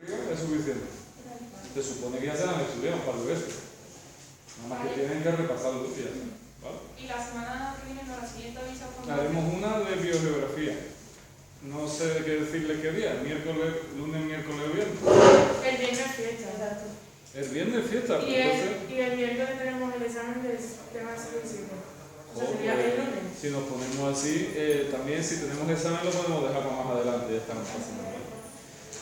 Es suficiente. Se supone que ya se la han estudiado un par de veces. Nada más que tienen que repasarlo ya. ¿Vale? Y la semana que viene, no, la siguiente avisa cuando... Haremos una de biogeografía. No sé qué decirle qué día, miércoles, lunes, miércoles o viernes. El viernes fiesta. Exacto. El viernes fiesta, Y el miércoles tenemos el examen de temas físicos. O sea, sería el lunes. Si nos ponemos así, también si tenemos examen lo podemos dejar para más adelante, ya estamos pasando.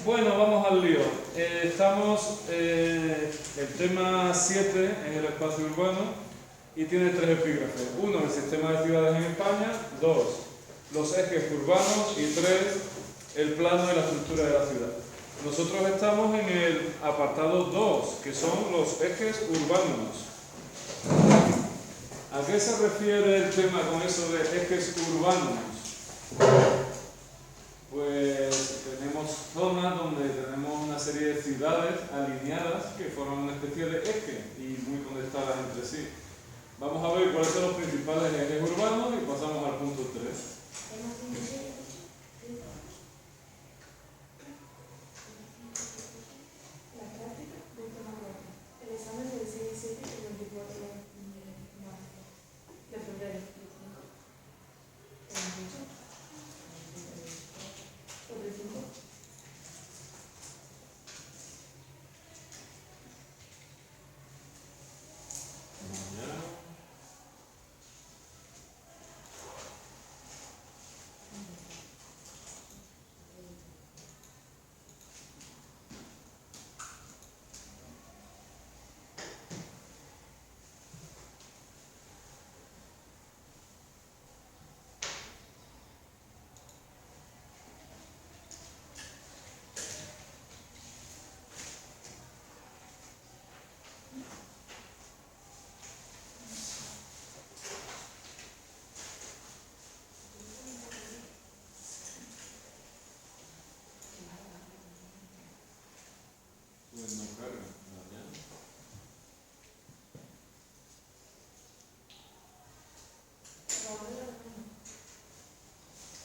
Bueno, vamos al lío. Estamos, el tema 7 es el espacio urbano y tiene 3 epígrafes. 1, el sistema de ciudades en España. 2, los ejes urbanos. Y 3, el plano y la estructura de la ciudad. Nosotros estamos en el apartado 2, que son los ejes urbanos. ¿A qué se refiere el tema con eso de ejes urbanos? Pues tenemos zonas donde tenemos una serie de ciudades alineadas que forman una especie de eje y muy conectadas entre sí. Vamos a ver cuáles son los principales ejes urbanos y pasamos al punto 3. El examen del 6 y 7 y el 24 de febrero.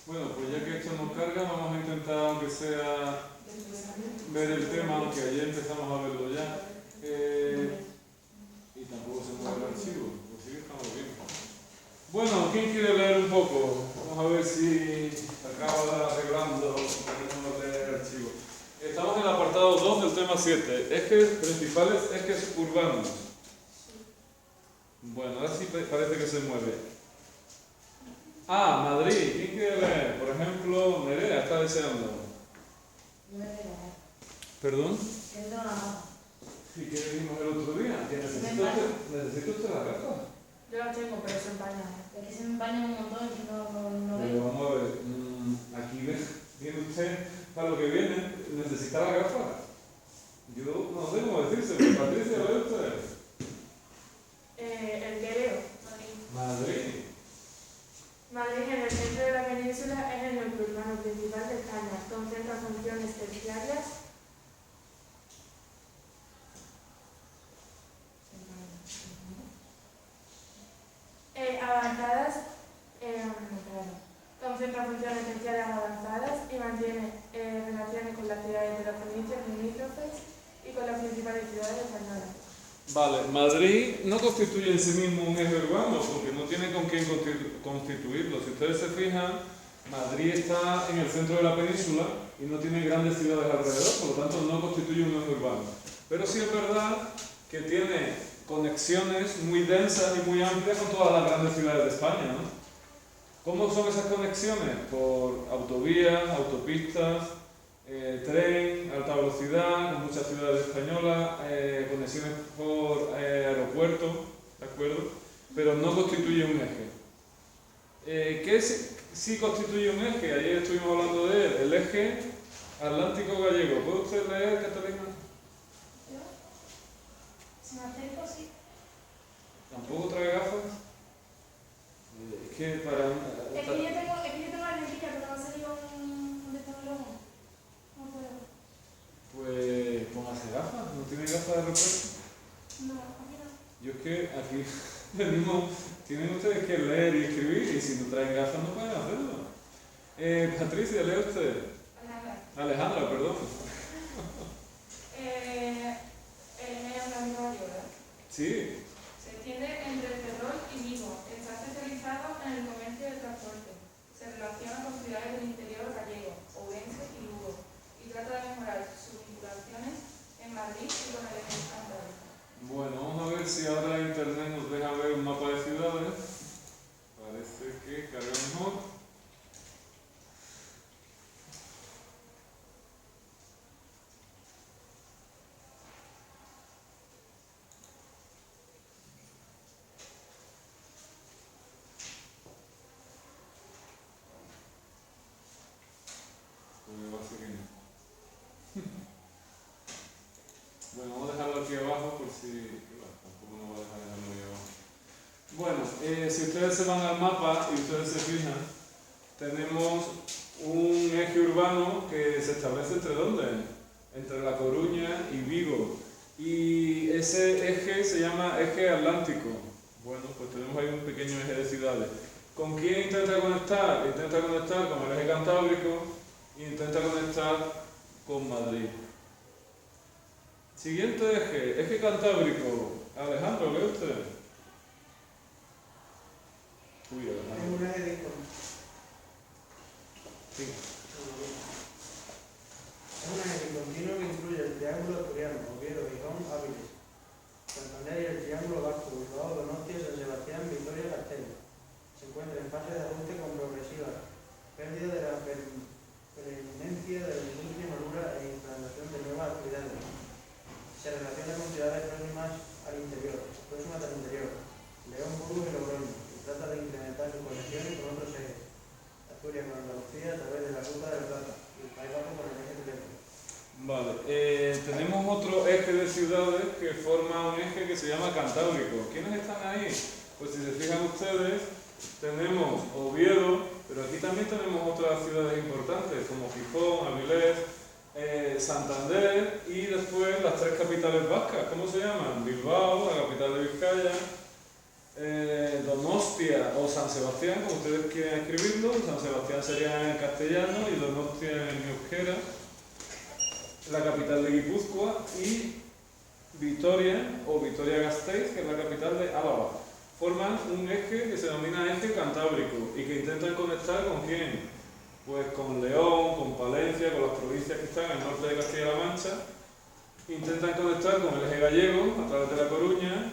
Bueno, pues ya que esto nos carga, vamos a intentar, aunque sea, ver el tema, aunque ayer empezamos a verlo ya. Y tampoco se mueve el archivo, pues sí que estamos bien. Bueno, ¿quién quiere leer un poco? Vamos a ver si acaba arreglando para leer el archivo. Estamos en el apartado 2 del tema 7, ejes principales, ejes urbanos. Bueno, ahora sí parece que se mueve. Ah, Madrid, ¿quién quiere leer? Por ejemplo, Nerea está deseando. ¿Perdón? ¿Y qué dijimos el otro día? ¿Que necesito usted la gafa? Yo la tengo, pero se empaña. Es que se me empaña un montón y no Pero veo. vamos a ver, aquí viene usted para lo que viene, ¿necesita la gafa? Yo no sé cómo decírselo. Patricia, ¿lee usted? El que leo. Madrid. Madrid, en el centro de la península, es el núcleo urbano principal de España. Concentra funciones terciarias avanzadas, concentra funciones terciarias avanzadas y mantiene relaciones con las ciudades de las provincias limítrofes y con las principales ciudades españolas. Vale, Madrid no constituye en sí mismo un eje urbano porque no tiene con quién constituirlo. Si ustedes se fijan, Madrid está en el centro de la península y no tiene grandes ciudades alrededor, por lo tanto no constituye un eje urbano. Pero sí es verdad que tiene conexiones muy densas y muy amplias con todas las grandes ciudades de España, ¿no? ¿Cómo son esas conexiones? Por autovías, autopistas, tren, alta velocidad, con muchas ciudades españolas, conexiones por aeropuerto, ¿de acuerdo? Pero no constituye un eje. ¿Qué sí constituye un eje? Ayer estuvimos hablando de él, el eje Atlántico Gallego. ¿Puede usted leer, Catalina? ¿Yo? Si me acerco, sí. ¿Tampoco trae gafas? Es que para... Es que yo tengo la lentilla, pero no sé dónde está el ojo. No puedo. Pues póngase gafas, ¿no tiene gafas de repuesto? No, aquí no. Yo es que aquí venimos, tienen ustedes que leer y escribir y si no traen gafas no pueden hacerlo. Patricia, lee usted. Alejandra. Alejandra, perdón. Sí. Se extiende entre Ferrol y Vigo. Está especializado en el comercio y el transporte. Se relaciona con ciudades del interior gallego, Ourense y Lugo. Y trata de mejorar sus vinculaciones en Madrid y con el eje cantábrico. Bueno, vamos a ver si ahora internet nos deja ver un mapa de ciudades. Parece que carga mejor. Pues va a ser que no. Bueno, vamos a dejarlo aquí abajo por si... Bueno, tampoco nos va a dejar dejarlo ahí abajo. Bueno, si ustedes se van al mapa y ustedes se fijan, tenemos un eje urbano que se establece ¿entre dónde? Entre La Coruña y Vigo. Y ese eje se llama eje atlántico. Bueno, pues tenemos ahí un pequeño eje de ciudades. ¿Con quién intenta conectar? Intenta conectar con el eje cantábrico e intenta conectar con Madrid. Siguiente eje, eje cantábrico. Alejandro, ¿lee usted? Uy, Es Alejandro. un eje discontinuo. Sí. Es un eje discontinuo que incluye el triángulo asturiano, Oviedo, Gijón, Áviles, Santander y el triángulo vasco, Bilbao, Donostia, San Sebastián, Vitoria, Castell. Se encuentra en fase de ajuste con progresiva pérdida de la preeminencia de la industria madura e implantación de nuevas actividades. Se relaciona con ciudades próximas al interior, León, Burgos y Logroño, y trata de incrementar sus conexiones con otros ejes. Asturias con Andalucía a través de la Ruta de la Plata y el País Vasco con el eje del Ebro. Vale, tenemos otro eje de ciudades que forma un eje que se llama Cantábrico. ¿Quiénes están ahí? Pues si se fijan ustedes, tenemos Oviedo, pero aquí también tenemos otras ciudades importantes como Gijón, Avilés, Santander y después las tres capitales vascas. ¿Cómo se llaman? Bilbao, la capital de Vizcaya, Donostia o San Sebastián, como ustedes quieren escribirlo. San Sebastián sería en castellano y Donostia en euskera, la capital de Guipúzcoa, y Vitoria o Vitoria-Gasteiz, que es la capital de Álava. Forman un eje que se denomina eje cantábrico y que intentan conectar ¿con quién? Pues con León, con Palencia, con las provincias que están al norte de Castilla-La Mancha. Intentan conectar con el eje gallego a través de La Coruña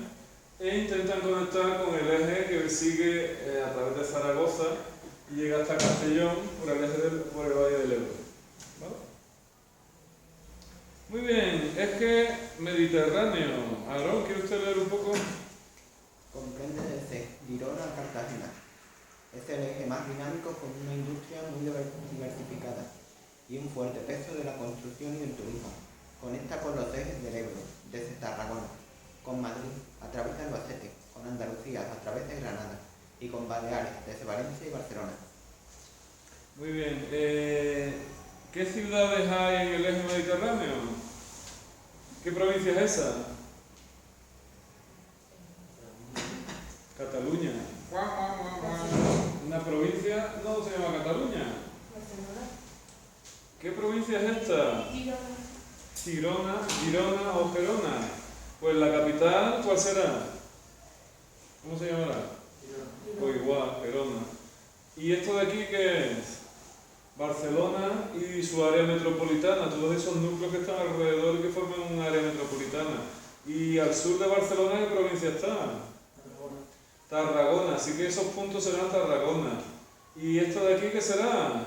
e intentan conectar con el eje que sigue a través de Zaragoza y llega hasta Castellón por el Valle del Ebro. ¿Vale? Muy bien, eje mediterráneo. Aarón, ¿quiere usted leer un poco? Comprende desde Girona a Cartagena. Es el eje más dinámico con una industria muy diversificada y un fuerte peso de la construcción y del turismo. Conecta con los ejes del Ebro, desde Tarragona, con Madrid, a través de Albacete, con Andalucía, a través de Granada, y con Baleares, desde Valencia y Barcelona. Muy bien. ¿Qué ciudades hay en el eje mediterráneo? ¿Qué provincia es esa? Cataluña. ¿Una provincia? No se llama Cataluña. Barcelona. ¿Qué provincia es esta? Girona o Gerona. Pues la capital, ¿cuál será? ¿Cómo se llamará? Pues igual, Gerona. ¿Y esto de aquí qué es? Barcelona y su área metropolitana, todos esos núcleos que están alrededor y que forman un área metropolitana. ¿Y al sur de Barcelona qué provincia está? Tarragona, así que esos puntos serán Tarragona. ¿Y esto de aquí qué será?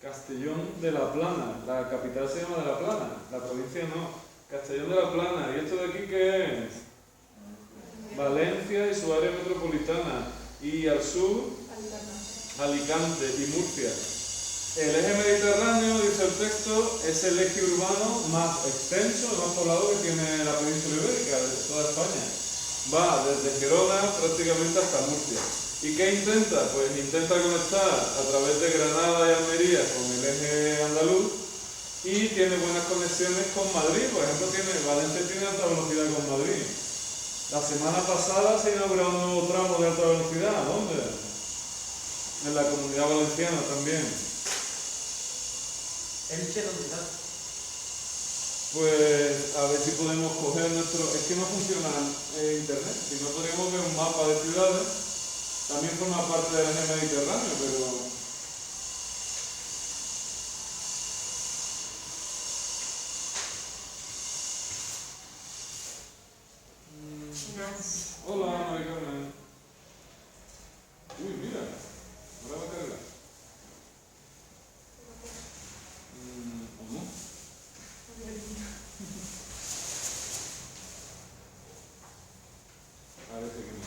Castellón de la Plana. La capital se llama de la Plana, la provincia no. Castellón de la Plana. ¿Y esto de aquí qué es? Valencia y su área metropolitana. Y al sur, Alicante y Murcia. El eje mediterráneo, dice el texto, es el eje urbano más extenso, el más poblado que tiene la península ibérica, de toda España. Va desde Gerona prácticamente hasta Murcia. ¿Y qué intenta? Pues intenta conectar a través de Granada y Almería con el eje andaluz y tiene buenas conexiones con Madrid. Por ejemplo, Valencia tiene alta velocidad con Madrid. La semana pasada se inauguró un nuevo tramo de alta velocidad. ¿Dónde? En la Comunidad Valenciana también. Elche, ¿dónde está? pues a ver si podemos coger nuestro... Es que no funciona internet, si no podríamos ver un mapa de ciudades, también forma parte del eje mediterráneo, pero... Hola, María Carmen. Uy, mira, ahora va a cargar. ¿O no? Parece que no.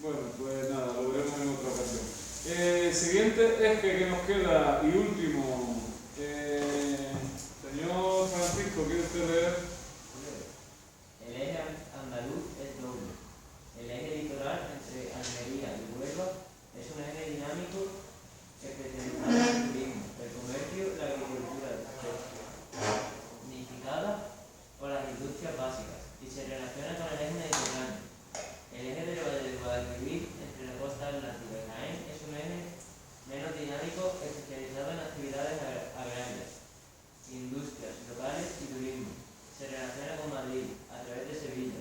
Bueno, pues nada, lo veremos en otra ocasión. Siguiente eje que nos queda y último. Señor Francisco, ¿quiere usted leer? El eje andaluz es doble. El eje litoral entre Almería y Huelva es un eje dinámico especializado en el turismo, el comercio, la agricultura, unificada por las industrias básicas y se relaciona con el eje mediterráneo. El eje del Valle del Guadalquivir entre la costa atlántica y Jaén es un eje menos dinámico especializado en actividades agrarias, industrias locales y turismo. Se relaciona con Madrid a través de Sevilla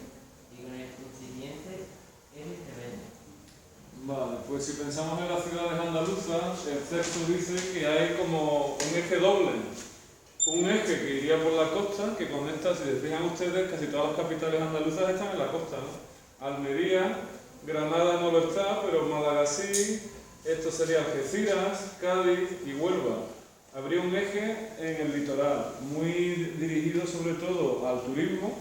y con el incipiente eje extremeño. Vale, pues si pensamos en las ciudades andaluzas, el texto dice que hay como un eje doble. Un eje que iría por la costa, que conecta, si se fijan ustedes, casi todas las capitales andaluzas están en la costa, ¿no? Almería, Granada no lo está, pero Málaga sí, esto sería Algeciras, Cádiz y Huelva. Habría un eje en el litoral, muy dirigido sobre todo al turismo,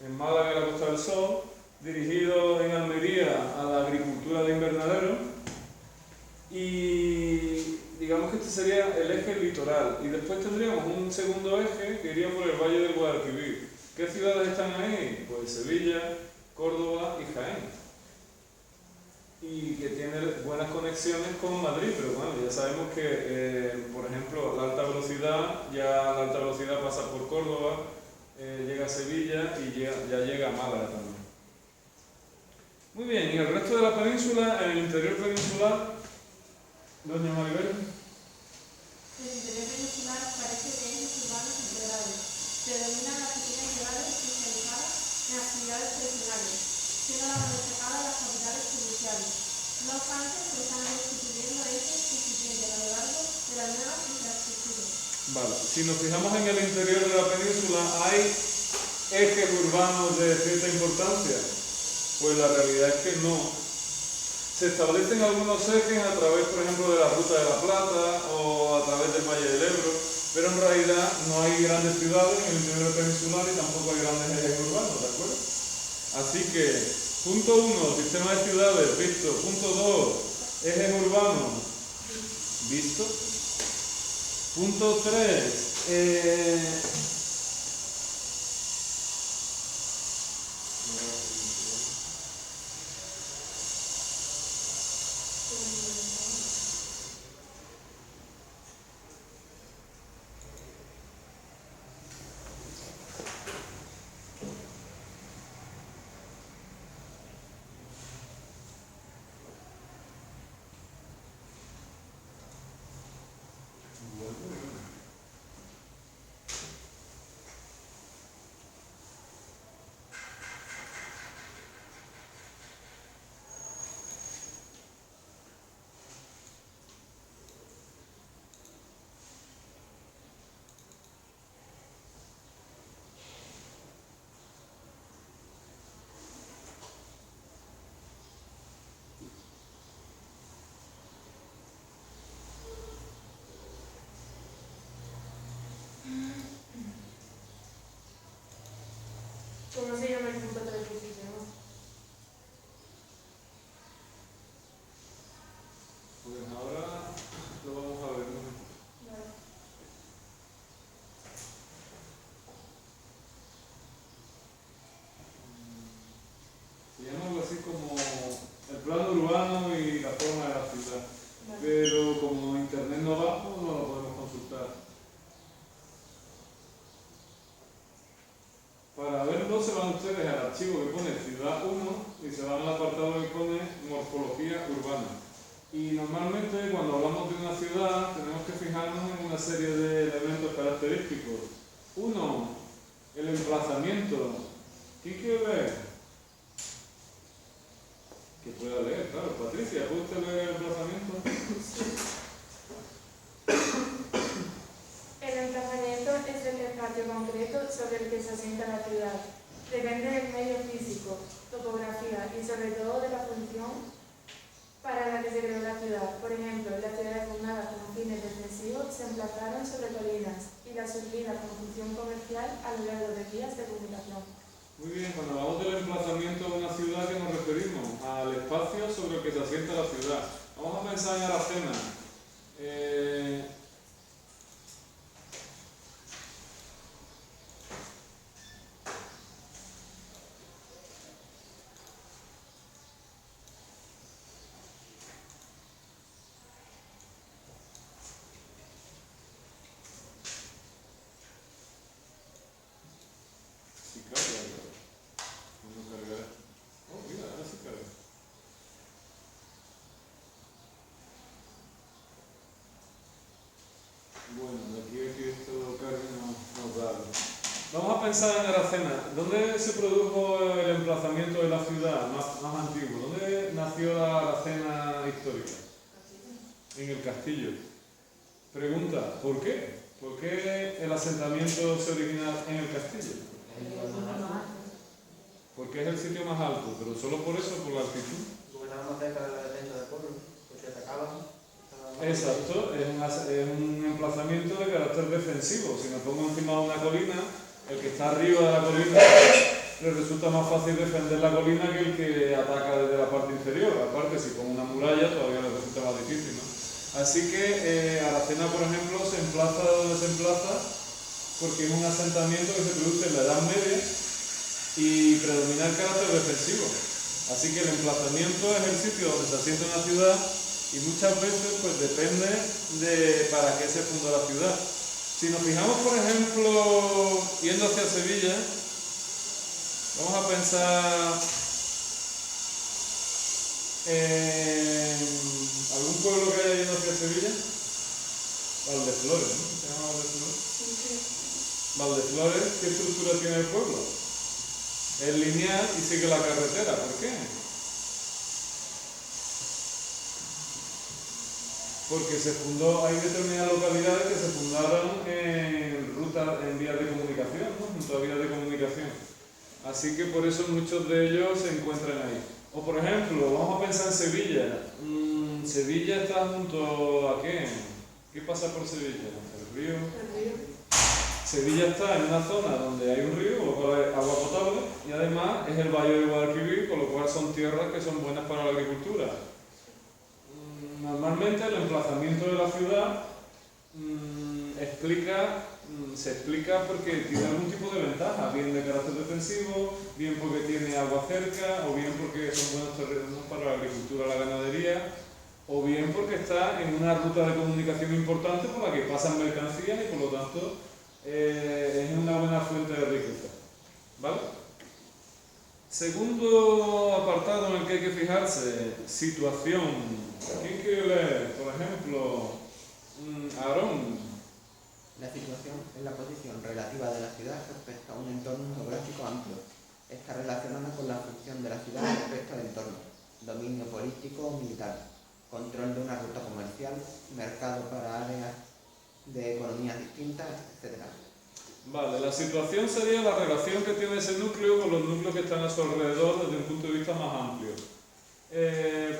en Málaga y la Costa del Sol, dirigido en Almería a la agricultura de invernadero, y digamos que este sería el eje litoral. Y después tendríamos un segundo eje que iría por el Valle del Guadalquivir. ¿Qué ciudades están ahí? Pues Sevilla, Córdoba y Jaén. Y que tiene buenas conexiones con Madrid, pero bueno, ya sabemos que, por ejemplo, la alta velocidad pasa por Córdoba, llega a Sevilla y ya llega a Málaga también. Muy bien, y el resto de la península, en el interior peninsular, doña Maribel. El interior peninsular carece de ejes urbanos integrales. Predominan las pequeñas ciudades especializadas en actividades tradicionales, siendo la más destacada las capitales provinciales. No obstante, se están constituyendo ejes incipientes a lo largo de la nueva infraestructura. Vale, si nos fijamos en el interior de la península, ¿hay ejes urbanos de cierta importancia? Pues la realidad es que no. Se establecen algunos ejes a través, por ejemplo, de la Ruta de la Plata o a través del Valle del Ebro, pero en realidad no hay grandes ciudades en el interior peninsular y tampoco hay grandes ejes urbanos, ¿de acuerdo? Así que, punto 1, sistema de ciudades, visto. Punto 2, ejes urbanos, visto. Punto 3, ¿Cómo se llama el punto 3 del sistema? pues ahora lo vamos a ver, ¿no? Vale. Se llama algo así como el plano urbano y la forma de la ciudad. Vale. Pero como internet no va, pues no lo podemos consultar. Para verlo se van ustedes al archivo que pone Ciudad 1 y se van al apartado que pone Morfología Urbana. Y normalmente cuando hablamos de una ciudad tenemos que fijarnos en una serie de elementos característicos. Uno, el emplazamiento. ¿Quién quiere leer? Que pueda leer, claro. Patricia, ¿puede usted leer el emplazamiento? El emplazamiento es el espacio concreto sobre el que se asienta la ciudad. Depende del medio físico, topografía y sobre todo de la función para la que se creó la ciudad. Por ejemplo, las ciudades fundadas con fines defensivos se emplazaron sobre colinas y las surgidas con función comercial a lo largo de vías de comunicación. Muy bien, cuando hablamos del emplazamiento de una ciudad, ¿a qué nos referimos? Al espacio sobre el que se asienta la ciudad. Vamos a pensar en Aracena. Sí, carga. Vamos a cargar. Oh, mira, ahora sí carga. Bueno, de aquí a que esto cargue nos da algo. Vamos a pensar en Aracena. ¿Dónde se produjo el emplazamiento de la ciudad más antiguo? ¿Dónde nació la Aracena histórica? En el castillo. Pregunta, ¿por qué? ¿Por qué el asentamiento se origina en el castillo? Porque es el sitio más alto, pero solo por eso, por la altitud. Porque estaba más cerca de la defensa del pueblo, porque atacaban. Exacto, es un emplazamiento de carácter defensivo. Si me pongo encima de una colina, el que está arriba de la colina le resulta más fácil defender la colina que el que ataca desde la parte inferior. Aparte, si pongo una muralla, todavía le resulta más difícil, ¿no? Así que Aracena, por ejemplo, se emplaza donde se emplaza porque es un asentamiento que se produce en la Edad Media y predomina el carácter defensivo. Así que el emplazamiento es el sitio donde se asienta una ciudad y muchas veces pues depende de para qué se fundó la ciudad. Si nos fijamos, por ejemplo, yendo hacia Sevilla, vamos a pensar en algún pueblo que haya yendo hacia Sevilla. Valdeflores, ¿no? ¿Se llama Valdeflores? Valdeflores, ¿qué estructura tiene el pueblo? Es lineal y sigue la carretera. ¿Por qué? Porque se fundó, hay determinadas localidades que se fundaron en vías de comunicación, ¿no? Junto a vías de comunicación. Así que por eso muchos de ellos se encuentran ahí. O por ejemplo, vamos a pensar en Sevilla. Sevilla está junto a ¿qué? ¿Qué pasa por Sevilla? El río. Sevilla está en una zona donde hay un río, con lo cual hay agua potable, y además es el Valle de Guadalquivir, con lo cual son tierras que son buenas para la agricultura. Normalmente el emplazamiento de la ciudad se explica porque tiene algún tipo de ventaja, bien de carácter defensivo, bien porque tiene agua cerca, o bien porque son buenos terrenos para la agricultura, la ganadería, o bien porque está en una ruta de comunicación importante por la que pasan mercancías y por lo tanto es una buena fuente de riqueza. ¿Vale? Segundo apartado en el que hay que fijarse, situación. ¿Quién quiere leer? Por ejemplo, Aarón. La situación es la posición relativa de la ciudad respecto a un entorno geográfico amplio. Está relacionada con la función de la ciudad respecto al entorno, dominio político o militar, control de una ruta comercial, mercado para áreas de economías distintas, etc. Vale, la situación sería la relación que tiene ese núcleo con los núcleos que están a su alrededor desde un punto de vista más amplio.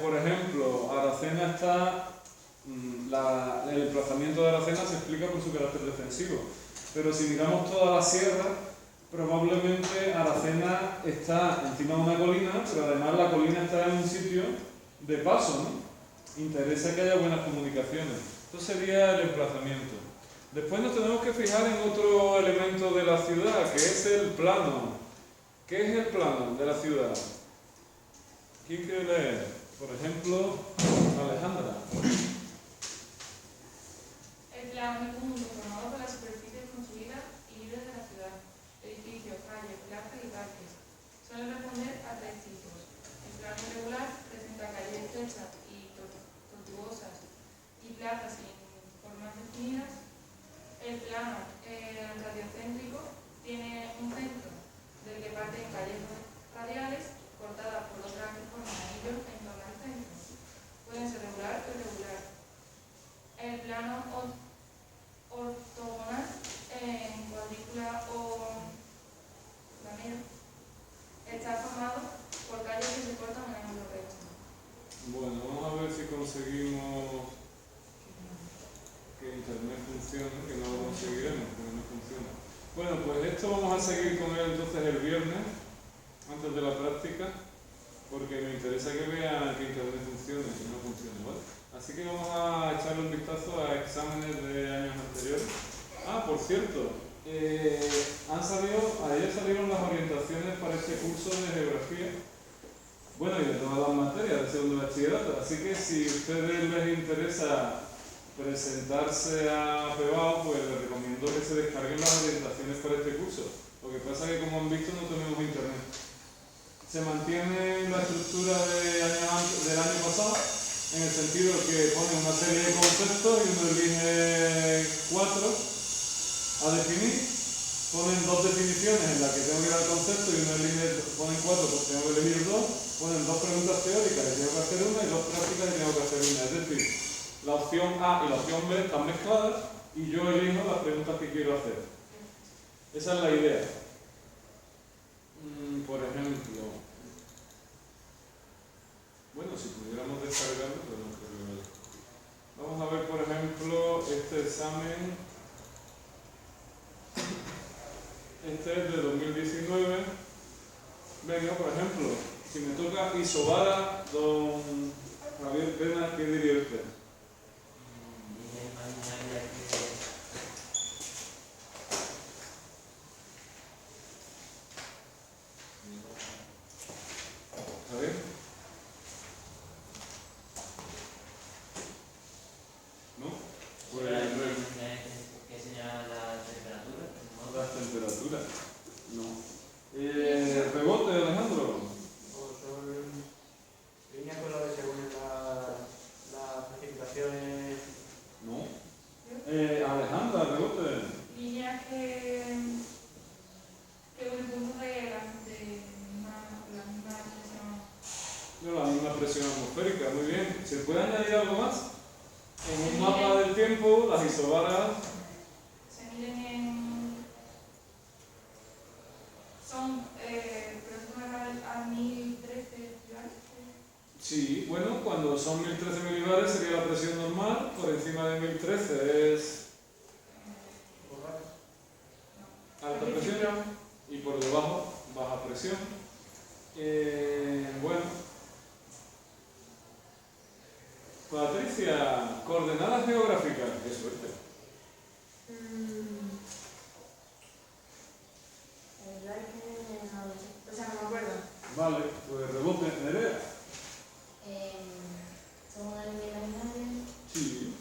Por ejemplo, Aracena está... el emplazamiento de Aracena se explica por su carácter defensivo, pero si miramos toda la sierra, probablemente Aracena está encima de una colina, pero además la colina está en un sitio de paso, ¿no? Interesa que haya buenas comunicaciones. Esto sería el emplazamiento. Después nos tenemos que fijar en otro elemento de la ciudad, que es el plano. ¿Qué es el plano de la ciudad? ¿Quién quiere leer? Por ejemplo, Alejandra. El plano es un mundo formado por las superficies construidas y libres de la ciudad, edificios, calles, plazas y parques. Suelen responder a tres tipos. El plano irregular presenta calles estrechas y definidas. El plano radiocéntrico tiene un centro del que parten calles radiales cortadas por otras que forman anillos en torno al centro. Pueden ser regular o irregular. El plano ortogonal en cuadrícula o planero está formado por calles que se cortan en ángulo recto. Bueno, vamos a ver si conseguimos que internet funcione, que no lo conseguiremos, porque no funciona. Bueno, pues esto vamos a seguir con él entonces el viernes, antes de la práctica, porque me interesa que vean que internet funcione, que no funcione, ¿vale? Así que vamos a echarle un vistazo a exámenes de años anteriores. Ah, por cierto, ayer salieron las orientaciones para este curso de geografía, bueno, y de todas las materias de segundo bachillerato, así que si a ustedes les interesa presentarse a PEBAO, pues les recomiendo que se descarguen las orientaciones para este curso. Lo que pasa es que, como han visto, no tenemos internet. Se mantiene la estructura del año pasado, en el sentido que pone una serie de conceptos y uno elige 4 a definir, ponen 2 definiciones en las que tengo que dar concepto y uno ponen 4 porque tengo que elegir 2, ponen 2 preguntas teóricas y tengo que hacer una y 2 prácticas y tengo que hacer una. Es decir, la opción A y la opción B están mezcladas y yo elijo las preguntas que quiero hacer. Esa es la idea. Por ejemplo, bueno, si pudiéramos descargarlo, pero no creo que vaya. Vamos a ver, por ejemplo, este examen. Este es de 2019. Venga, por ejemplo, si me toca isobara, don Javier Pena, ¿qué diría usted? ¿Javier? ¿No? Pues ¿Qué señala la temperatura? no las temperaturas. No. Rebote, Alejandro. O son líneas con las que se unen las precipitaciones. No. Alejandra, rebote. Líneas que unen puntos de la misma presión. No, la misma presión atmosférica, muy bien. ¿Se puede añadir algo más? En un mapa del tiempo, las isobaras. Se miden son, por ejemplo, a 1013 milibares. Sí, bueno, cuando son 1013 milibares sería la presión normal, por encima de 1013 es alta presión y por debajo baja presión. Bueno, Patricia, coordenadas geográficas, qué suerte. La verdad es que no lo sé. O sea, no me acuerdo. Vale, pues rebote, Nerea. Son una línea imaginaria Sí.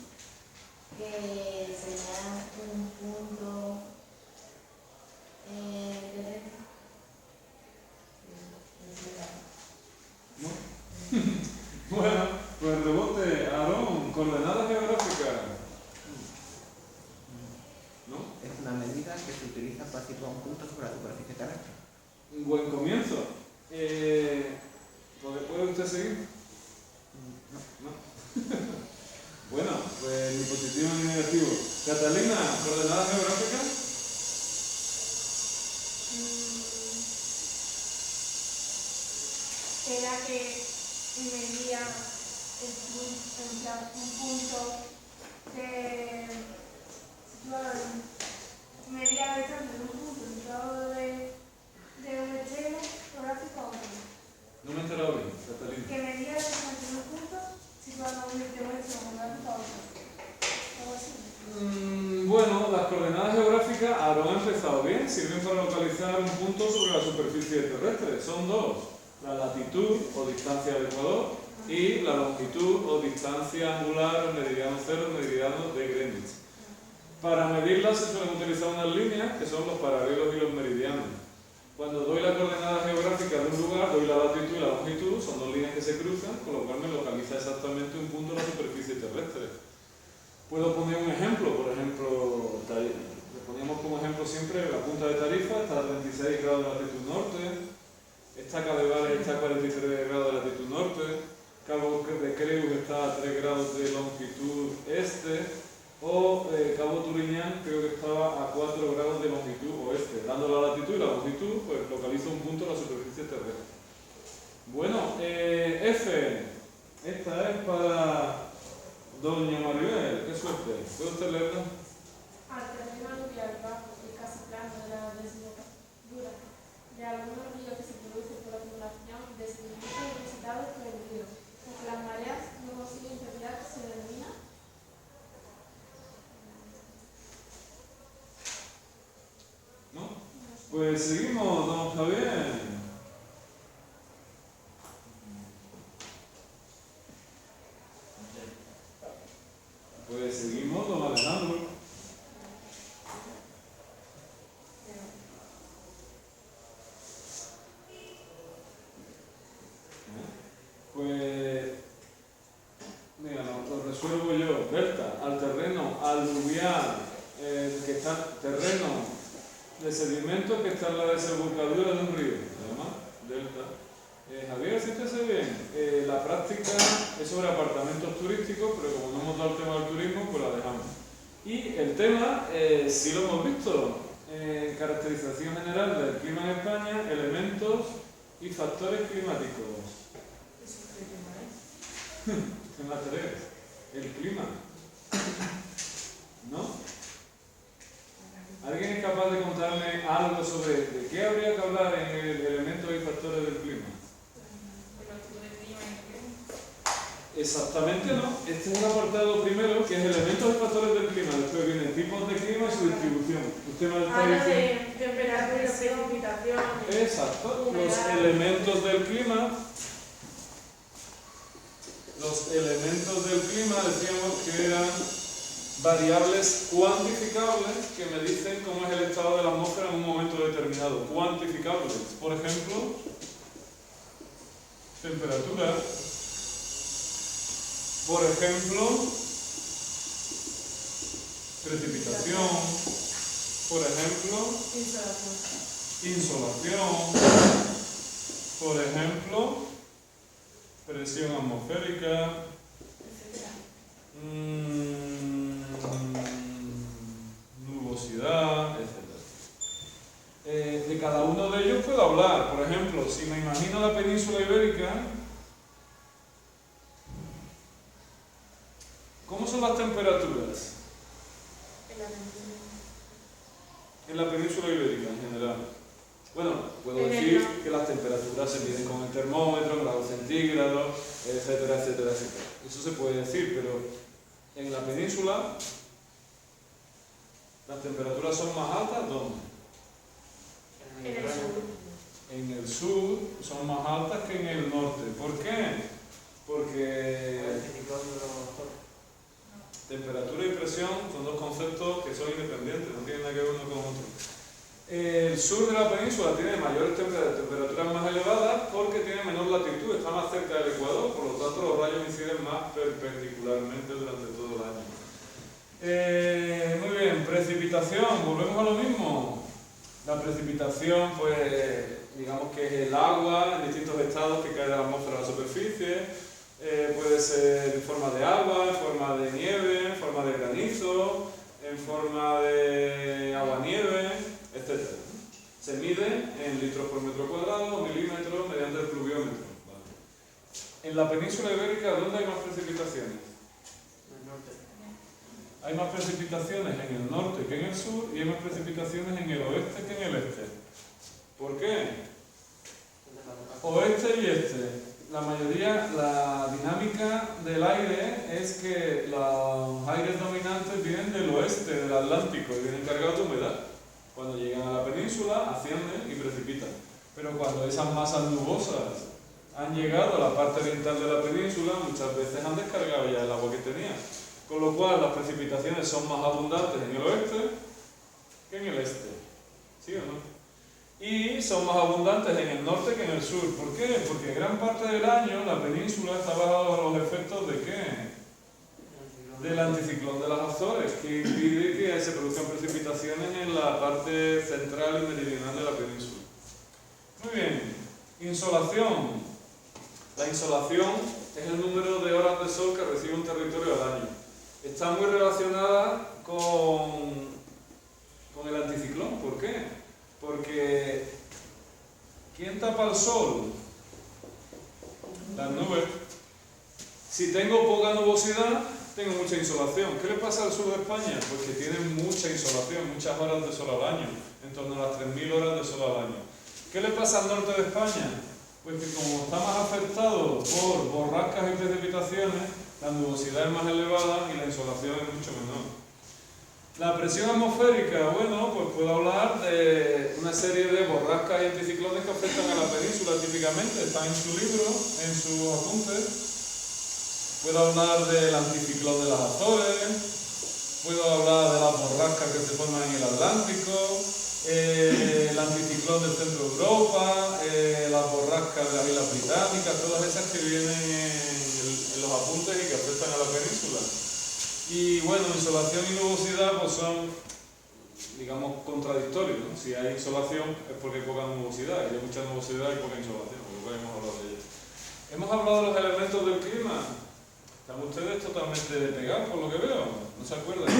que señala un punto derecho. Bueno, pues rebote, Aarón, coordenadas geográficas. ¿No? Es una medida que se utiliza para situar un punto sobre la superficie terrestre. Un buen comienzo. ¿Puede usted seguir? No. Bueno, pues ni positivo ni negativo. Catalina, coordenadas geográficas. Era que medía un punto de situado medía la distancia de un punto situado de un extremo geográfico a otro. No me he enterado bien, Catalina. Que medía la distancia de un punto situado de un extremo geográfico a otro. Algo así. Bueno, las coordenadas geográficas, Aarón ha empezado bien, sirven para localizar un punto sobre la superficie terrestre. Son dos, la latitud o distancia del Ecuador y la longitud o distancia angular, el meridiano cero, el meridiano de Greenwich. Para medirlas se suelen utilizar unas líneas que son los paralelos y los meridianos. Cuando doy la coordenada geográfica de un lugar, doy la latitud y la longitud, son dos líneas que se cruzan, con lo cual me localiza exactamente un punto de la superficie terrestre. Puedo poner un ejemplo, por ejemplo, le poníamos como ejemplo siempre la punta de Tarifa, está a 36 grados de latitud norte, esta Cadevares está a 43 grados de latitud norte, Cabo de Creus está a 3 grados de longitud este, o Cabo Turiñán creo que estaba a 4 grados de longitud oeste. Dando la latitud y la longitud, pues localizo un punto en la superficie terrestre. Bueno, F, esta es para Doña Maribel, qué suerte. ¿Puede usted leerla? Al terreno aluvial bajo y casi plano de la desembocadura de algunos ríos que se producen por acumulación de sedimentos depositados por el río, aunque las mareas no consiguen permear, se denomina. ¿No? Pues seguimos, don Javier. Pues seguimos, don Alejandro. Pues, mira, lo resuelvo yo. Berta, al terreno aluvial, que está terreno de sedimento que está en la desembocadura de un río, además, delta. Javier, si te hace bien, la práctica es sobre apartamentos turísticos, pero como no hemos dado el tema del turismo, pues la dejamos. Y el tema, sí lo hemos visto, caracterización general del clima en España, elementos y factores climáticos. ¿Qué más tenés? El clima. ¿No? ¿Alguien es capaz de contarme algo sobre de qué habría que hablar en el elementos y factores del clima? Exactamente no. Este es el apartado primero, que es elementos y factores del clima. Después vienen tipos de clima y su distribución. Usted me está Habla diciendo... de temperatura, precipitaciones. Exacto. humedad. Los elementos del clima. Los elementos del clima decíamos que eran variables cuantificables que me dicen cómo es el estado de la atmósfera en un momento determinado. Cuantificables. Por ejemplo, temperatura. Por ejemplo, precipitación. Por ejemplo, insolación. Por ejemplo, presión atmosférica. Nubosidad, etc. De cada uno de ellos puedo hablar. Por ejemplo, si me imagino la península ibérica, ¿cómo son las temperaturas en la península ibérica en general? Bueno, puedo decir que las temperaturas se miden con el termómetro, en grados centígrados, etcétera, etcétera, etcétera. Eso se puede decir, pero en la península las temperaturas son más altas, ¿dónde? En el sur. En el sur son más altas que en el norte. ¿Por qué? Porque temperatura y presión son dos conceptos que son independientes, no tienen nada que ver uno con otro. El sur de la península tiene mayores temperaturas más elevadas porque tiene menor latitud, está más cerca del ecuador, por lo tanto los rayos inciden más perpendicularmente durante todo el año. Muy bien, precipitación, volvemos a lo mismo. La precipitación, pues, digamos que es el agua en distintos estados que cae de la atmósfera a la superficie. Puede ser en forma de agua, en forma de nieve, en forma de granizo, en forma de agua-nieve, etc. Se mide en litros por metro cuadrado, milímetros, mediante el pluviómetro. Vale. En la península ibérica, ¿dónde hay más precipitaciones? En el norte. Hay más precipitaciones en el norte que en el sur y hay más precipitaciones en el oeste que en el este. ¿Por qué? Oeste y este. La mayoría, la dinámica del aire es que los aires dominantes vienen del oeste, del Atlántico, y vienen cargados de humedad. Cuando llegan a la península, ascienden y precipitan. Pero cuando esas masas nubosas han llegado a la parte oriental de la península, muchas veces han descargado ya el agua que tenían. Con lo cual, las precipitaciones son más abundantes en el oeste que en el este. ¿Sí o no? Y son más abundantes en el norte que en el sur. ¿Por qué? Porque gran parte del año la península está bajo los efectos de ¿qué? Del anticiclón de las Azores, que impide que se produzcan precipitaciones en la parte central y meridional de la península. Muy bien, insolación. La insolación es el número de horas de sol que recibe un territorio al año. Está muy relacionada con el anticiclón. ¿Por qué? Porque ¿quién tapa el sol? Las nubes. Si tengo poca nubosidad, tengo mucha insolación. ¿Qué le pasa al sur de España? Pues que tiene mucha insolación, muchas horas de sol al año, en torno a las 3.000 horas de sol al año. ¿Qué le pasa al norte de España? Pues que como está más afectado por borrascas y precipitaciones, la nubosidad es más elevada y la insolación es mucho menor. La presión atmosférica, bueno, pues puedo hablar de una serie de borrascas y anticiclones que afectan a la península típicamente, están en su libro, en sus apuntes. Puedo hablar del anticiclón de las Azores, puedo hablar de las borrascas que se forman en el Atlántico, el anticiclón del centro de Europa, las borrascas de las Islas Británicas, todas esas que vienen en los apuntes y que afectan a la península. Y bueno, insolación y nubosidad pues son, digamos, contradictorios, ¿no? Si hay insolación es porque hay poca nubosidad, y hay mucha nubosidad y poca insolación, porque hemos hablado de ello. Hemos hablado de los elementos del clima. Están ustedes totalmente pegados por lo que veo, ¿no se acuerdan?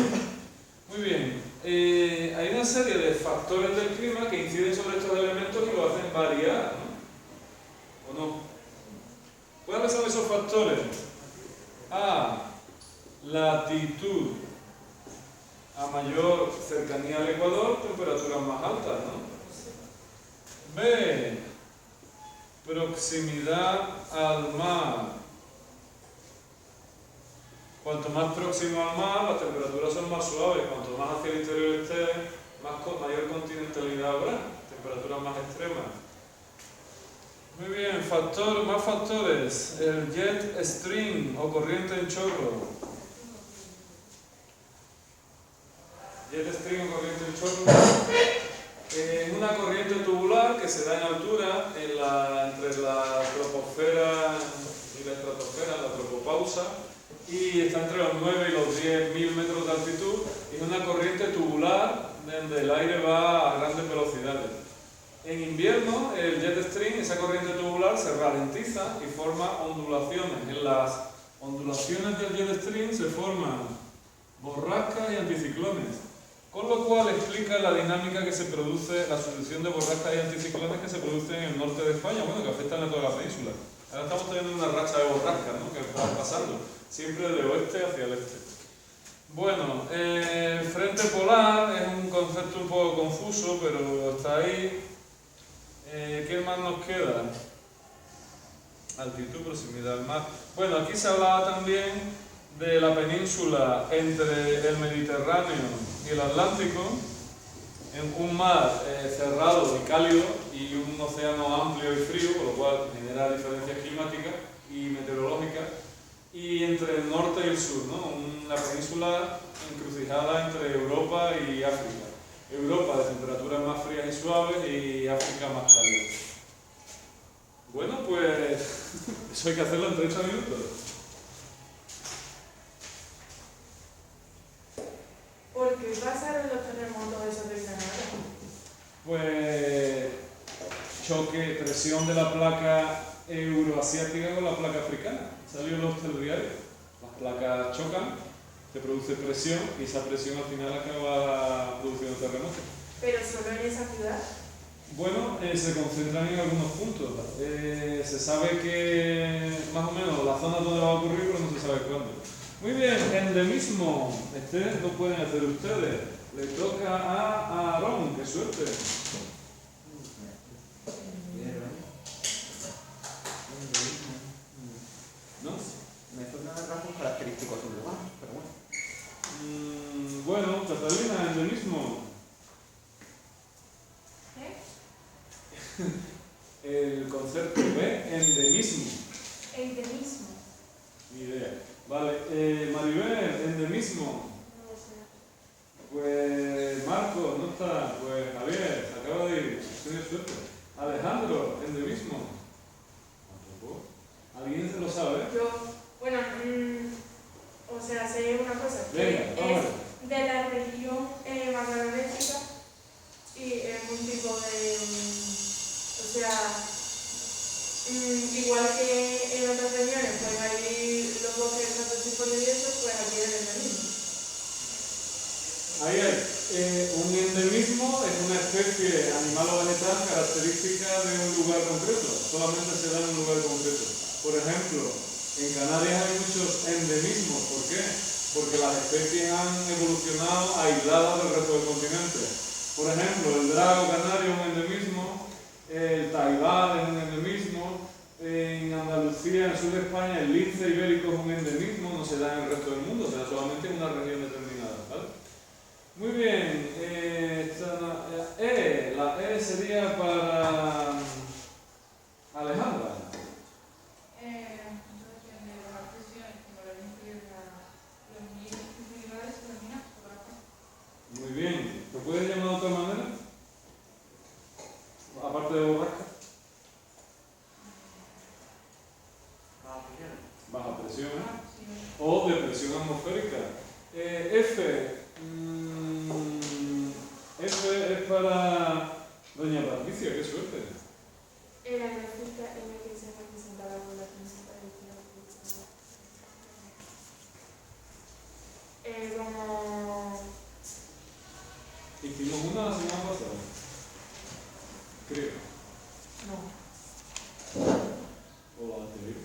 Muy bien, hay una serie de factores del clima que inciden sobre estos elementos y lo hacen variar, ¿no? ¿O no? ¿Cuáles son esos factores? A. Latitud. A mayor cercanía al ecuador, temperaturas más altas, ¿no? B. Proximidad al mar. Cuanto más próximo al mar, las temperaturas son más suaves. Cuanto más hacia el interior esté, mayor continentalidad habrá, temperaturas más extremas. Muy bien, más factores. El jet stream o corriente en chorro. Jet stream o corriente en chorro es una corriente tubular que se da en altura entre la troposfera y la estratosfera, la tropopausa, y está entre los 9 y los 10.000 metros de altitud, y es una corriente tubular donde el aire va a grandes velocidades. En invierno, el jet stream, esa corriente tubular, se ralentiza y forma ondulaciones. En las ondulaciones del jet stream se forman borrascas y anticiclones, con lo cual explica la dinámica que se produce, la sucesión de borrascas y anticiclones que se producen en el norte de España, bueno, que afectan a toda la península. Ahora estamos teniendo una racha de borrascas, ¿no?, que están pasando, siempre de oeste hacia el este. Bueno, frente polar es un concepto un poco confuso, pero está ahí. ¿Qué más nos queda? Altitud, proximidad al mar. Bueno, aquí se hablaba también de la península entre el Mediterráneo y el Atlántico, en un mar cerrado y cálido y un océano amplio y frío, con lo cual genera diferencias climáticas y meteorológicas, y entre el norte y el sur, ¿no? Una península encrucijada entre Europa y África. Europa de temperaturas más frías y suaves y África más cálida. Bueno, pues eso hay que hacerlo en 30 minutos. ¿Por qué pasaron los terremotos esos de Granada? Pues choque, presión de la placa euroasiática con la placa africana. Salió en los telediarios. Las placas chocan, se produce presión y esa presión al final acaba produciendo terremotos. ¿Pero solo en esa ciudad? Bueno, se concentran en algunos puntos. Se sabe que más o menos la zona donde va a ocurrir, pero no se sabe cuándo. Muy bien, endemismo. Este lo pueden hacer ustedes. Le toca a Aarón, qué suerte. ¿No? Me suena rasgos característicos de un lugar, pero bueno. Bueno, Catalina, endemismo. El concepto de endemismo. Endemismo. Ni idea. Vale, Maribel, endemismo. No sé. Pues Marco, no está. Pues Javier, acaba de ir. Tiene suerte. Alejandro, endemismo. ¿Alguien se lo sabe? Yo, bueno, o sea, sé una igual que en otras regiones, pues hay los bosques de tantos tipos de eso, pues aquí es el endemismo. Ahí hay. Un endemismo es una especie animal o vegetal característica de un lugar concreto. Solamente se da en un lugar concreto. Por ejemplo, en Canarias hay muchos endemismos. ¿Por qué? Porque las especies han evolucionado aisladas del resto del continente. Por ejemplo, el drago canario es un endemismo, el taibal es un endemismo, en Andalucía, en el sur de España, el lince ibérico es un endemismo, no se da en el resto del mundo, se da solamente en una región determinada, ¿vale? Muy bien, la E sería para Alejandra. Entonces, depende de las presiones, como la inferior los niveles individuales se denominan fotografía. Muy bien, ¿lo puedes llamar de otra manera? Aparte de borrasca. Baja presión, ¿eh? O depresión atmosférica. F es para doña Patricia, qué suerte. En la gráfica en la que se representa la población como... Hicimos una la semana pasada. Creo. No. O la anterior.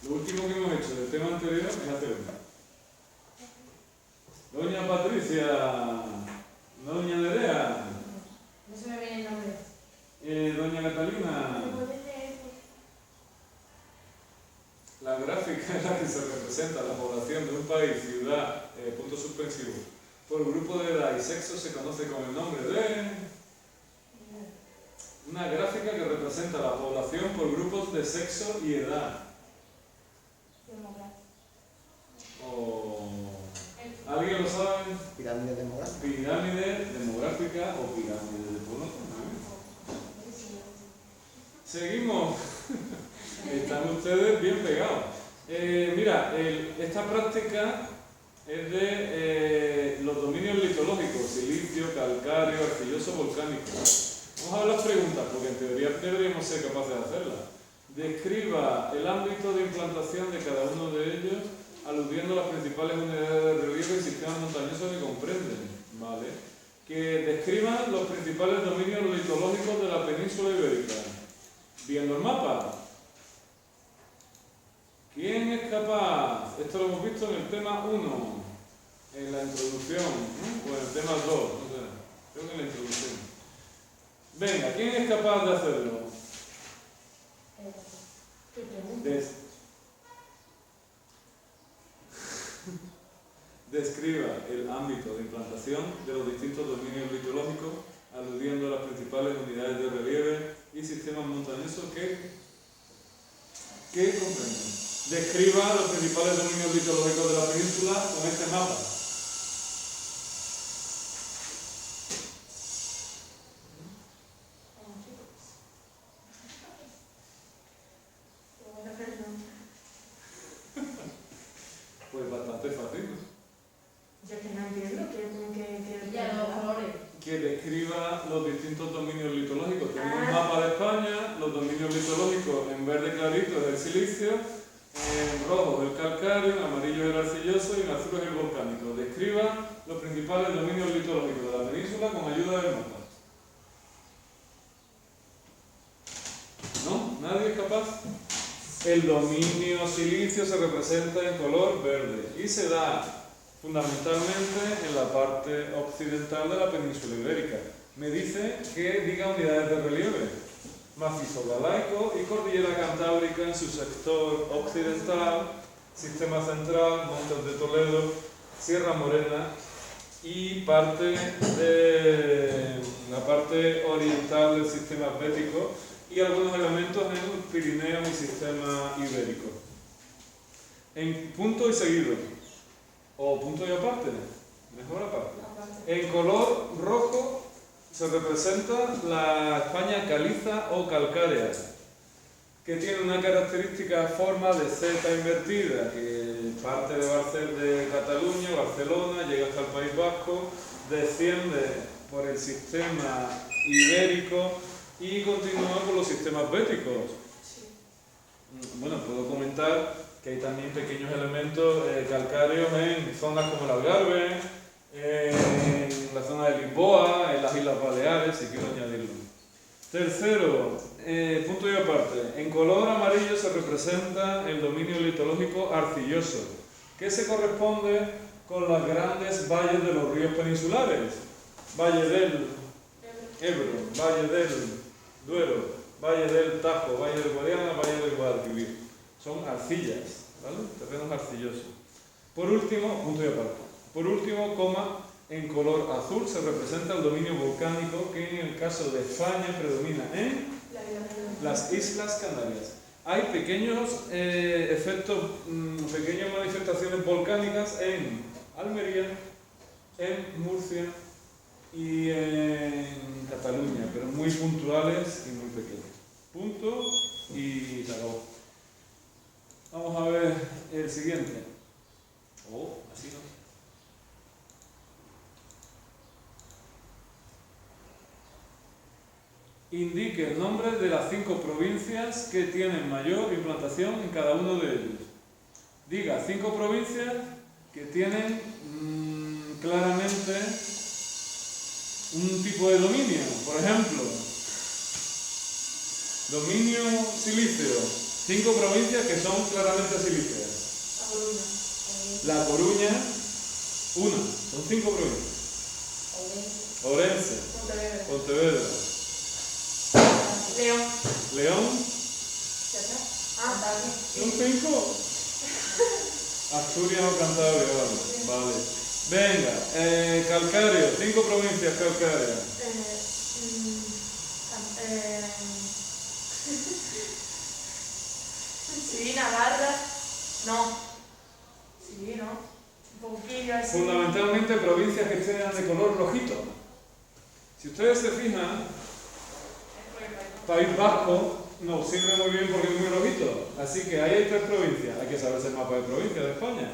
Lo último que hemos hecho del tema anterior es hacer una. Doña Patricia, doña Nerea, No se me viene el nombre. doña Catalina. ¿Me puedes leer? La gráfica en la que se representa la población de un país, ciudad, punto suspensivo, por grupo de edad y sexo se conoce con el nombre de... Una gráfica que representa la población por grupos de sexo y edad. O... ¿Alguien lo sabe? Pirámide demográfica. Pirámide demográfica o pirámide de población. Seguimos. Están ustedes bien pegados. Mira, esta práctica es de los dominios litológicos, silicio, calcáreo, arcilloso, volcánico. Vamos a ver las preguntas, porque en teoría deberíamos ser capaces de hacerlas. Describa el ámbito de implantación de cada uno de ellos, aludiendo a las principales unidades de relieve y sistemas montañosos que comprenden, ¿vale? Que describan los principales dominios litológicos de la península ibérica. Viendo el mapa. ¿Quién es capaz? Esto lo hemos visto en el tema 1, en la introducción, ¿no? O en el tema 2, no sé, creo que en la introducción. Venga, ¿quién es capaz de hacerlo? ¿Qué pregunta? Describa el ámbito de implantación de los distintos dominios litológicos, aludiendo a las principales unidades de relieve y sistemas montañosos que comprenden. Describa los principales dominios litológicos de la península con este mapa. Pues bastante fácil, ¿no? Yo es que no entiendo que Ya, los colores. Que describa los distintos dominios litológicos. Tenemos un Ah. mapa de España, los dominios litológicos en verde clarito es el silicio, en rojo es el calcáreo, en amarillo es el arcilloso y en azul es el volcánico. Describa los principales dominios litológicos de la península con ayuda del mapa. ¿No? ¿Nadie es capaz? El dominio silicio se representa en color verde y se da fundamentalmente en la parte occidental de la península ibérica. Me dice que diga unidades de relieve. Macizo galaico y cordillera cantábrica en su sector occidental, sistema central, Montes de Toledo, Sierra Morena y parte de la parte oriental del sistema bético y algunos elementos en el Pirineo y sistema ibérico. En punto y seguido. O punto y aparte, mejor aparte. En color rojo se representa la España caliza o calcárea, que tiene una característica forma de Z invertida, que parte de Cataluña, Barcelona, llega hasta el País Vasco, desciende por el sistema ibérico y continúa por los sistemas béticos. Bueno, puedo comentar que hay también pequeños elementos calcáreos en zonas como el Algarve, en la zona de Lisboa, en las Islas Baleares, si quiero añadirlo. Tercero, punto y aparte, en color amarillo se representa el dominio litológico arcilloso, que se corresponde con los grandes valles de los ríos peninsulares, Valle del Ebro, Valle del Duero, Valle del Tajo, Valle del Guadiana, Valle del Guadalquivir. Son arcillas, ¿vale? Terrenos arcillosos. Por último, punto y aparte. Por último, coma, en color azul se representa el dominio volcánico que en el caso de España predomina en las Islas Canarias. Hay pequeños efectos, pequeñas manifestaciones volcánicas en Almería, en Murcia y en Cataluña, pero muy puntuales y muy pequeños. Punto y se acabó. Vamos a ver el siguiente. Oh, así no. Indique el nombre de las 5 provincias que tienen mayor implantación en cada uno de ellos. Diga 5 provincias que tienen claramente un tipo de dominio. Por ejemplo, dominio silíceo. 5 provincias que son claramente silíceas. La Coruña, una. Son 5 provincias. Orense. Pontevedra. León. ¿Son 5? Asturias o Cantabria, vale. Venga, calcáreo, 5 provincias calcáreas. Sí, Navarra. No. Sí, ¿no? Un poquillo así. Fundamentalmente provincias que sean de color rojito. Si ustedes se fijan, País Vasco nos sirve muy bien porque es muy rojito. Así que ahí hay 3 provincias. Hay que saberse el mapa de provincias de España.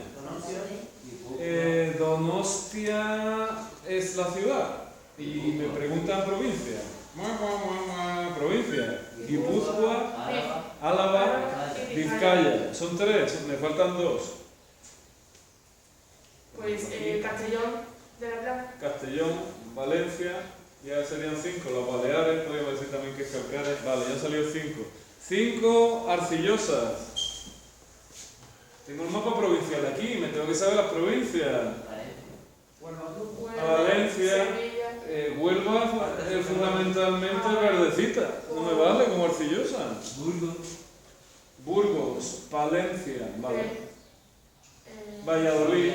Donostia es la ciudad. Y me preguntan provincia. Provincia. Guipúzcoa, Álava, Vizcaya. Son 3, me faltan 2. Pues Castellón de la Plata. Castellón, Valencia, ya serían 5. Las Baleares, podríamos decir también que es calcárea. Vale, ya salió 5. 5 arcillosas. Tengo el mapa provincial aquí, me tengo que saber las provincias. Valencia, Huelva es fundamentalmente verdecita, no me vale como arcillosa. Burgos, Palencia, vale. Valladolid.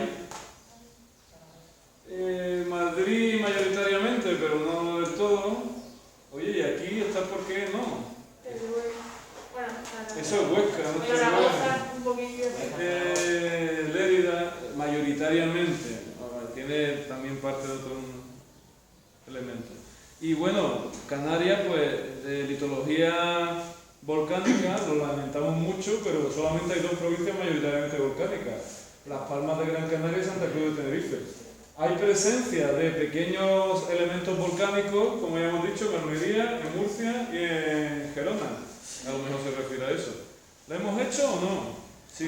Madrid mayoritariamente, pero no del todo. Oye, y aquí está por qué no. Eso es Huesca, no Pero la cosa un poquillo. Lérida mayoritariamente. Tiene también parte de otros elementos. Y bueno, Canarias, pues de litología volcánica, lo lamentamos mucho, pero solamente hay 2 provincias mayoritariamente volcánicas: Las Palmas de Gran Canaria y Santa Cruz de Tenerife. Hay presencia de pequeños elementos volcánicos, como ya hemos dicho, en Almería, en Murcia y en Gerona. A lo mejor se refiere a eso. ¿Lo hemos hecho o no? Sí.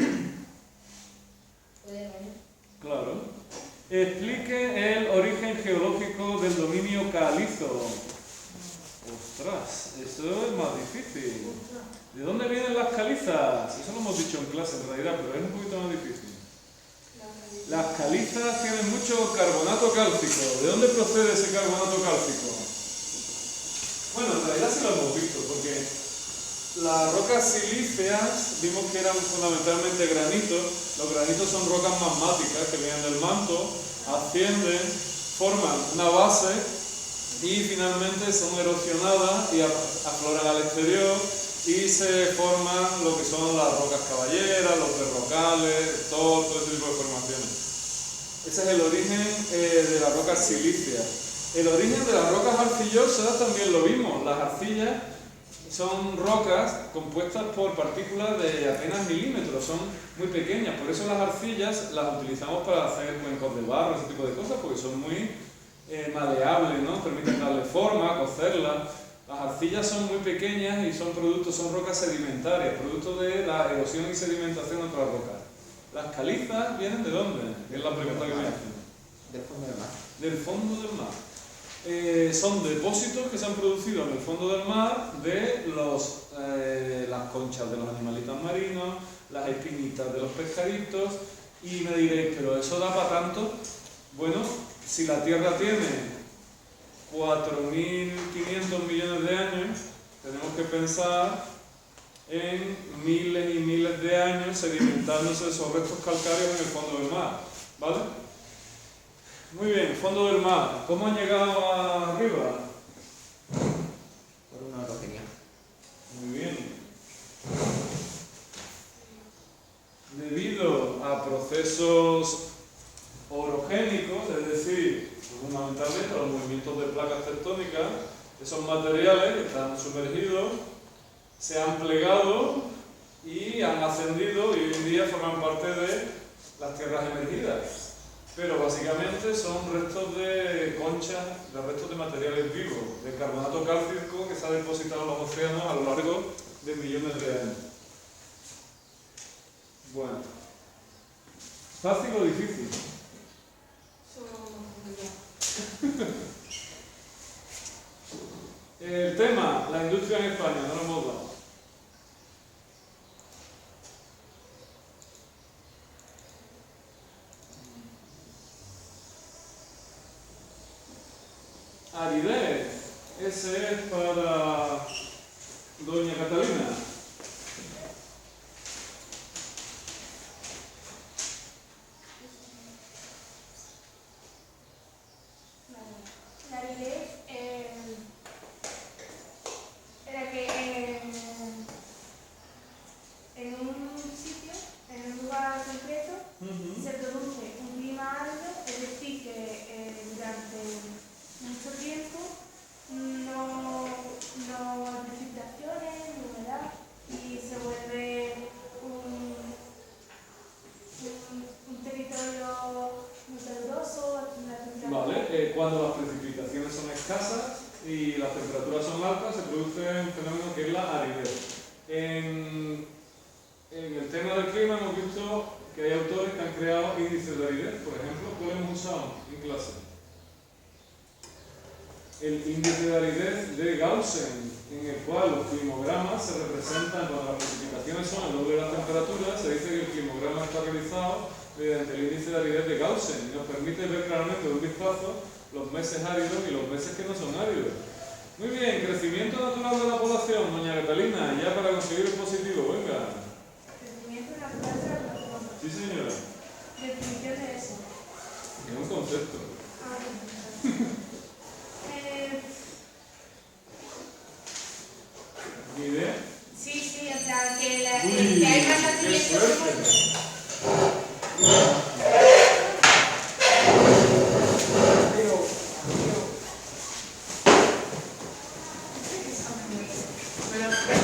Claro. Explique el origen geológico del dominio calizo. Ostras, eso es más difícil. ¿De dónde vienen las calizas? Eso lo hemos dicho en clase en realidad, pero es un poquito más difícil. Las calizas tienen mucho carbonato cálcico. ¿De dónde procede ese carbonato cálcico? Bueno, en realidad sí lo hemos visto, porque las rocas silíceas vimos que eran fundamentalmente granitos. Los granitos son rocas magmáticas que vienen del manto, ascienden, forman una base y finalmente son erosionadas y afloran al exterior y se forman lo que son las rocas caballeras, los berrocales, todo ese tipo de formaciones. Ese es el origen de las rocas silíceas. El origen de las rocas arcillosas también lo vimos. Las arcillas son rocas compuestas por partículas de apenas milímetros, son muy pequeñas, por eso las arcillas las utilizamos para hacer cuencos de barro, ese tipo de cosas, porque son muy maleables, ¿no? Permiten darle forma, cocerlas. Las arcillas son muy pequeñas y son rocas sedimentarias, producto de la erosión y sedimentación de otras rocas. ¿Las calizas vienen de dónde? Es la pregunta que me hacen. Del fondo del mar. Del fondo del mar. Son depósitos que se han producido en el fondo del mar de las conchas de los animalitos marinos, las espinitas de los pescaditos, y me diréis, ¿pero eso da para tanto? Bueno, si la Tierra tiene 4.500 millones de años, tenemos que pensar en miles y miles de años sedimentándose esos restos calcáreos en el fondo del mar, ¿vale? Muy bien, fondo del mar. ¿Cómo han llegado arriba? Por una orogenía. Muy bien. Debido a procesos orogénicos, es decir, fundamentalmente a los movimientos de placas tectónicas, esos materiales que están sumergidos se han plegado y han ascendido y hoy en día forman parte de las tierras emergidas. Pero básicamente son restos de conchas, de restos de materiales vivos, de carbonato cálcico que se ha depositado en los océanos a lo largo de millones de años. Bueno, ¿fácil o difícil? El tema, la industria en España, no lo hemos dado. Aridez, ese es para doña Catalina. La aridez era que en un sitio, en un lugar concreto, se produce un clima árido, es decir, que durante mucho tiempo no hay precipitaciones, ni humedad, y se vuelve un territorio muy caluroso, una temperatura. Vale, cuando las precipitaciones son escasas y las temperaturas son altas, se produce un fenómeno que es la aridez. En el tema del clima hemos visto que hay autores que han creado índices de aridez, por ejemplo, ¿cuál hemos usado en clase? El índice de aridez de Gaussian, en el cual los climogramas se representan cuando las precipitaciones son el doble de la temperatura. Se dice que el climograma está realizado mediante el índice de aridez de Gaussian y nos permite ver claramente de un vistazo los meses áridos y los meses que no son áridos. Muy bien, crecimiento natural de la población, doña Catalina, ya para conseguir el positivo, venga. Crecimiento natural de la población. Sí, señora. Definición de eso. Es un concepto. ¿Ni idea? Sí, o sea, que Uy, hay más qué nacimientos suerte. Pero